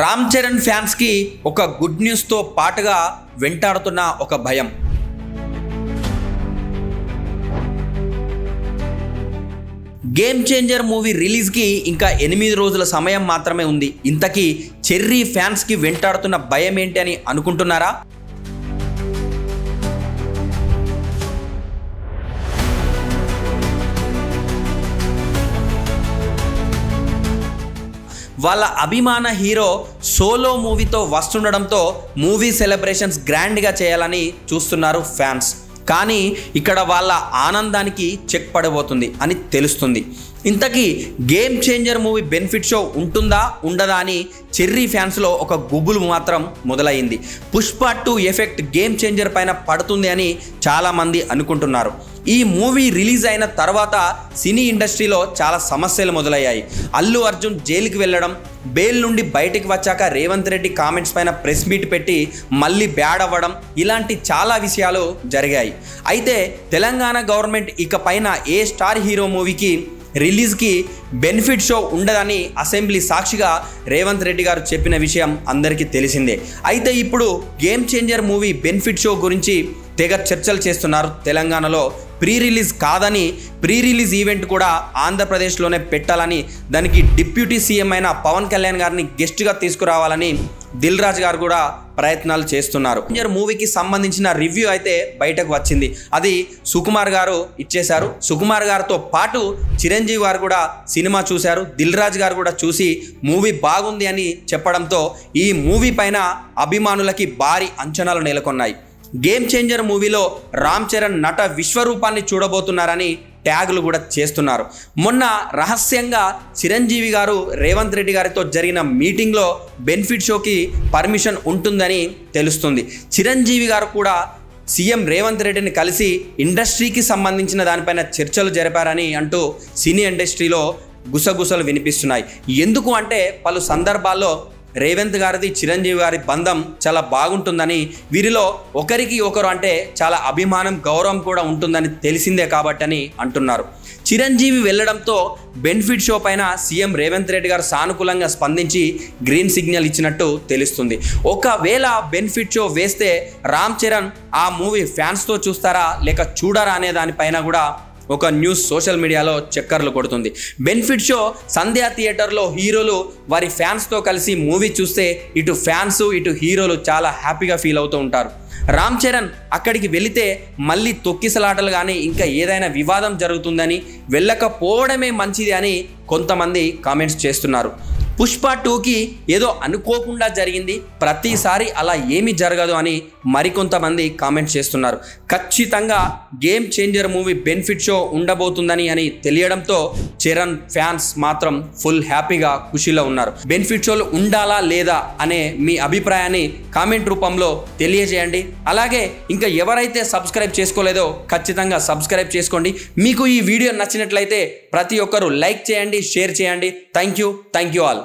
Ram Charan fans కి ఒక good news తో పాటుగా వెంటాడుతున్న ఒక భయం. గేమ్ చేంజర్ మూవీ రిలీజ్ కి ఇంకా 8 రోజుల సమయం మాత్రమే ఉంది. ఇంతకీ చెర్రీ ఫ్యాన్స్ కి వెంటాడుతున్న భయం ఏంటి అని అనుకుంటున్నారా? వాళ్ళ అభిమాన హీరో సోలో మూవీతో వస్తుండడంతో మూవీ సెలబ్రేషన్స్ గ్రాండ్గా చేయాలని చూస్తున్నారు ఫ్యాన్స్. కానీ ఇక్కడ వాళ్ళ ఆనందానికి చెక్ పడబోతుంది అని తెలుస్తుంది. ఇంతకీ game changer movie benefit show ఉంటుందా ఉండదా అని చెర్రీ ఫ్యాన్స్లో ఒక గుబులు మాత్రం మొదలైంది. పుష్ప 2 ఎఫెక్ట్ గేమ్ చేంజర్ పైన పడుతుంది అని చాలామంది అనుకుంటున్నారు. ఈ మూవీ రిలీజ్ అయిన తర్వాత సినీ ఇండస్ట్రీలో చాలా సమస్యలు మొదలయ్యాయి. అల్లు అర్జున్ జైలుకి వెళ్ళడం, బెయిల్ నుండి బయటికి వచ్చాక రేవంత్ రెడ్డి కామెంట్స్ పైన ప్రెస్ మీట్ పెట్టి మళ్ళీ బ్యాడ్ అవ్వడం, ఇలాంటి చాలా విషయాలు జరిగాయి. అయితే తెలంగాణ గవర్నమెంట్ ఇక పైన ఏ స్టార్ హీరో మూవీకి రిలీజ్కి బెనిఫిట్ షో ఉండదని అసెంబ్లీ సాక్షిగా రేవంత్ రెడ్డి గారు చెప్పిన విషయం అందరికీ తెలిసిందే. అయితే ఇప్పుడు game changer movie benefit show గురించి తెగ చర్చలు చేస్తున్నారు. తెలంగాణలో ప్రీ రిలీజ్ కాదని, ప్రీ రిలీజ్ ఈవెంట్ కూడా ఆంధ్రప్రదేశ్లోనే పెట్టాలని, దానికి డిప్యూటీ సీఎం అయిన పవన్ కళ్యాణ్ గారిని గెస్ట్గా తీసుకురావాలని దిల్ రాజు గారు కూడా ప్రయత్నాలు చేస్తున్నారు. మూవీకి సంబంధించిన రివ్యూ అయితే బయటకు వచ్చింది. అది సుకుమార్ గారు ఇచ్చేశారు. సుకుమార్ గారితో పాటు చిరంజీవి గారు కూడా సినిమా చూశారు. దిల్ రాజు గారు కూడా చూసి మూవీ బాగుంది అని చెప్పడంతో ఈ మూవీ పైన అభిమానులకి భారీ అంచనాలు నెలకొన్నాయి. గేమ్ చేంజర్ మూవీలో రామ్ చరణ్ నట విశ్వరూపాన్ని చూడబోతున్నారని ట్యాగులు కూడా చేస్తున్నారు. మొన్న రహస్యంగా చిరంజీవి గారు రేవంత్ రెడ్డి గారితో జరిగిన మీటింగ్లో బెనిఫిట్ షోకి పర్మిషన్ ఉంటుందని తెలుస్తుంది. చిరంజీవి గారు కూడా సీఎం రేవంత్ రెడ్డిని కలిసి ఇండస్ట్రీకి సంబంధించిన దానిపైన చర్చలు జరిపారని అంటూ సినీ ఇండస్ట్రీలో గుసగుసలు వినిపిస్తున్నాయి. ఎందుకు అంటే పలు సందర్భాల్లో రేవంత్ గారిది చిరంజీవి గారి బంధం చాలా బాగుంటుందని, వీరిలో ఒకరికి ఒకరు అంటే చాలా అభిమానం, గౌరవం కూడా ఉంటుందని తెలిసిందే కాబట్టి అని అంటున్నారు. చిరంజీవి వెళ్ళడంతో బెనిఫిట్ షో పైన సీఎం రేవంత్ రెడ్డి గారు సానుకూలంగా స్పందించి గ్రీన్ సిగ్నల్ ఇచ్చినట్టు తెలుస్తుంది. ఒకవేళ బెనిఫిట్ షో వేస్తే రామ్ చరణ్ ఆ మూవీ ఫ్యాన్స్తో చూస్తారా లేక చూడరా అనే దానిపైన కూడా ఒక న్యూస్ సోషల్ మీడియాలో చక్కర్లు కొడుతుంది. బెనిఫిట్ షో సంధ్యా థియేటర్లో హీరోలు వారి ఫ్యాన్స్తో కలిసి మూవీ చూస్తే ఇటు ఫ్యాన్స్ ఇటు హీరోలు చాలా హ్యాపీగా ఫీల్ అవుతూ ఉంటారు. రామ్ చరణ్ అక్కడికి వెళితే మళ్ళీ తొక్కిసలాటలు కానీ ఇంకా ఏదైనా వివాదం జరుగుతుందని, వెళ్ళకపోవడమే మంచిది అని కొంతమంది కామెంట్స్ చేస్తున్నారు. పుష్ప 2కి ఏదో అనుకోకుండా జరిగింది, ప్రతిసారి అలా ఏమీ జరగదు అని మరికొంతమంది కామెంట్ చేస్తున్నారు. ఖచ్చితంగా game changer movie benefit show ఉండబోతుందని అని తెలియడంతో చరణ్ ఫ్యాన్స్ మాత్రం ఫుల్ హ్యాపీగా ఖుషీలో ఉన్నారు. బెనిఫిట్ షోలు ఉండాలా లేదా అనే మీ అభిప్రాయాన్ని కామెంట్ రూపంలో తెలియజేయండి. అలాగే ఇంకా ఎవరైతే సబ్స్క్రైబ్ చేసుకోలేదో ఖచ్చితంగా సబ్స్క్రైబ్ చేసుకోండి. మీకు ఈ వీడియో నచ్చినట్లయితే ప్రతి ఒక్కరూ లైక్ చేయండి, షేర్ చేయండి. Thank you all.